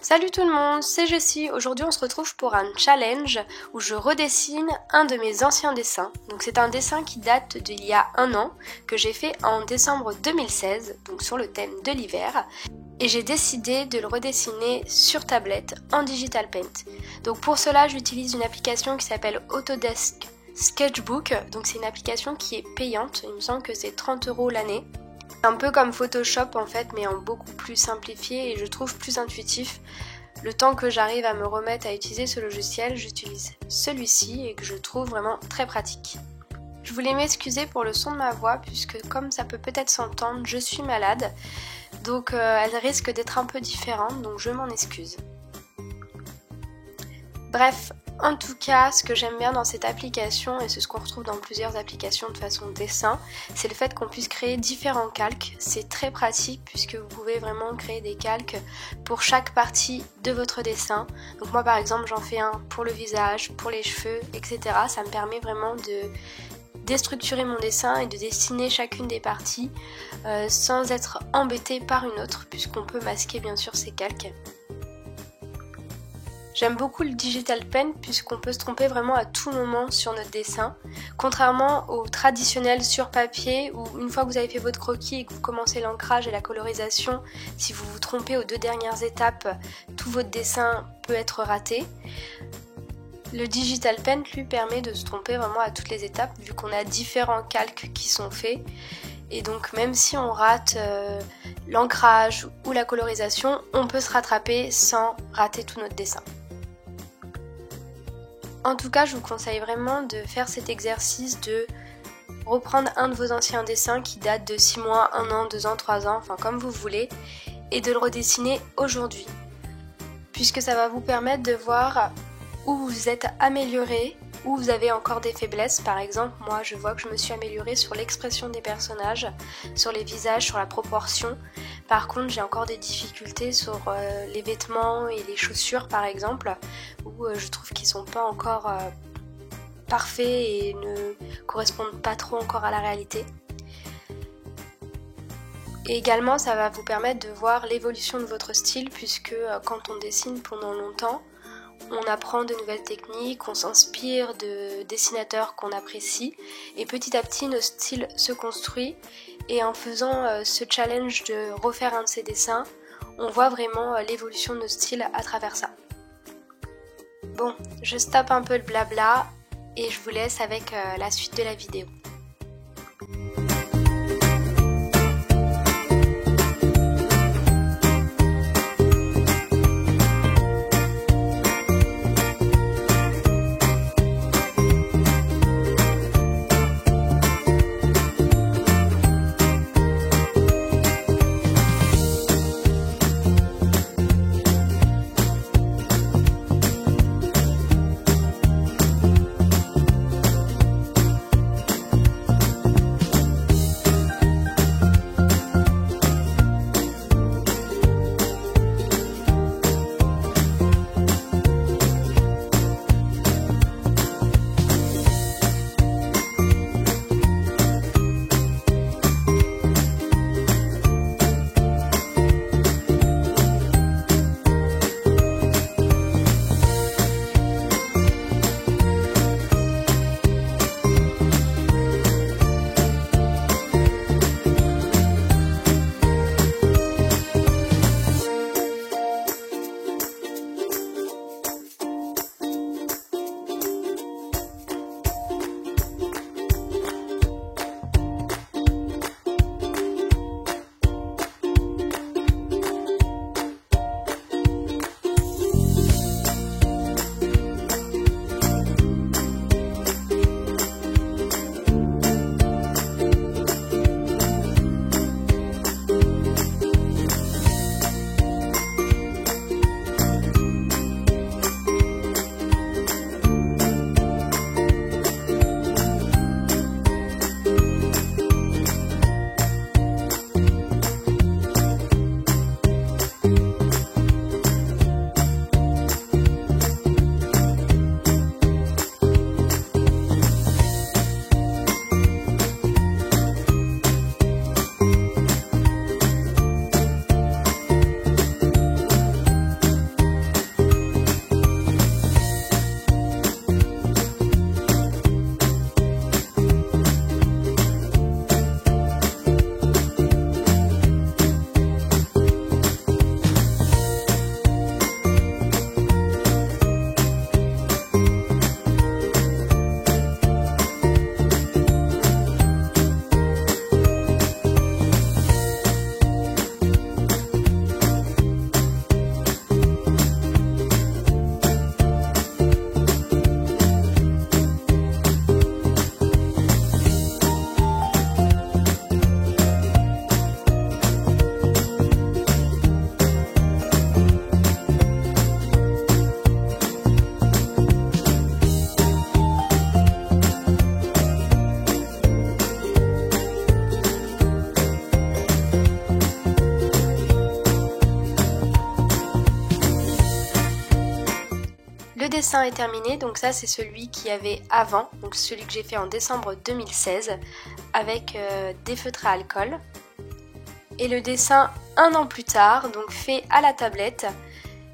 Salut tout le monde, c'est Jessie. Aujourd'hui on se retrouve pour un challenge où je redessine un de mes anciens dessins. Donc c'est un dessin qui date d'il y a un an, que j'ai fait en décembre 2016, donc sur le thème de l'hiver. Et j'ai décidé de le redessiner sur tablette en Digital Paint. Donc pour cela j'utilise une application qui s'appelle Autodesk Sketchbook. Donc c'est une application qui est payante, il me semble que c'est 30 € l'année. Un peu comme Photoshop en fait, mais en beaucoup plus simplifié et je trouve plus intuitif. Le temps que j'arrive à me remettre à utiliser ce logiciel, j'utilise celui-ci et que je trouve vraiment très pratique. Je voulais m'excuser pour le son de ma voix puisque comme ça peut peut-être s'entendre, je suis malade. Donc elle risque d'être un peu différente, donc je m'en excuse. Bref, en tout cas, ce que j'aime bien dans cette application, et c'est ce qu'on retrouve dans plusieurs applications de façon dessin, c'est le fait qu'on puisse créer différents calques. C'est très pratique puisque vous pouvez vraiment créer des calques pour chaque partie de votre dessin. Donc moi par exemple j'en fais un pour le visage, pour les cheveux, etc. Ça me permet vraiment de déstructurer mon dessin et de dessiner chacune des parties sans être embêté par une autre puisqu'on peut masquer bien sûr ces calques. J'aime beaucoup le Digital Paint puisqu'on peut se tromper vraiment à tout moment sur notre dessin, contrairement au traditionnel sur papier où une fois que vous avez fait votre croquis et que vous commencez l'ancrage et la colorisation, si vous vous trompez aux 2 dernières étapes, tout votre dessin peut être raté. Le Digital Paint lui permet de se tromper vraiment à toutes les étapes vu qu'on a différents calques qui sont faits. Et donc même si on rate l'ancrage ou la colorisation, on peut se rattraper sans rater tout notre dessin. En tout cas, je vous conseille vraiment de faire cet exercice de reprendre un de vos anciens dessins qui date de 6 mois, 1 an, 2 ans, 3 ans, enfin comme vous voulez, et de le redessiner aujourd'hui. Puisque ça va vous permettre de voir où vous êtes amélioré, où vous avez encore des faiblesses. Par exemple, moi je vois que je me suis améliorée sur l'expression des personnages, sur les visages, sur la proportion. Par contre, j'ai encore des difficultés sur les vêtements et les chaussures par exemple, où je trouve qu'ils sont pas encore parfaits et ne correspondent pas trop encore à la réalité. Et également, ça va vous permettre de voir l'évolution de votre style, puisque quand on dessine pendant longtemps, on apprend de nouvelles techniques, on s'inspire de dessinateurs qu'on apprécie et petit à petit notre style se construit et en faisant ce challenge de refaire un de ces dessins, on voit vraiment l'évolution de notre style à travers ça. Bon, je stoppe un peu le blabla et je vous laisse avec la suite de la vidéo. dessin est terminé, donc ça c'est celui qu'il y avait avant, donc celui que j'ai fait en décembre 2016 avec des feutres à alcool. Et le dessin un an plus tard, donc fait à la tablette.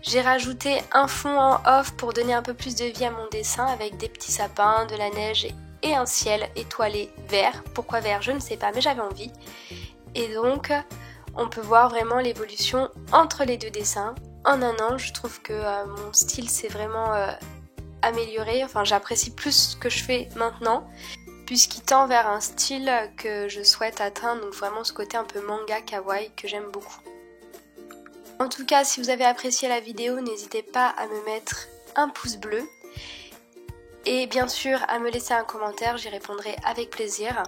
J'ai rajouté un fond en off pour donner un peu plus de vie à mon dessin avec des petits sapins, de la neige et un ciel étoilé vert. Pourquoi vert, je ne sais pas, mais j'avais envie. Et donc, on peut voir vraiment l'évolution entre les deux dessins. En un an, je trouve que mon style s'est vraiment amélioré. Enfin, j'apprécie plus ce que je fais maintenant, puisqu'il tend vers un style que je souhaite atteindre, donc vraiment ce côté un peu manga kawaii que j'aime beaucoup. En tout cas, si vous avez apprécié la vidéo, n'hésitez pas à me mettre un pouce bleu. Et bien sûr, à me laisser un commentaire, j'y répondrai avec plaisir.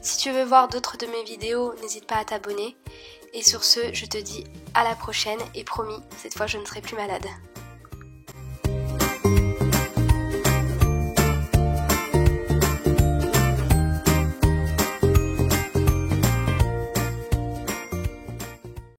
Si tu veux voir d'autres de mes vidéos, n'hésite pas à t'abonner. Et sur ce, je te dis à la prochaine et promis, cette fois je ne serai plus malade.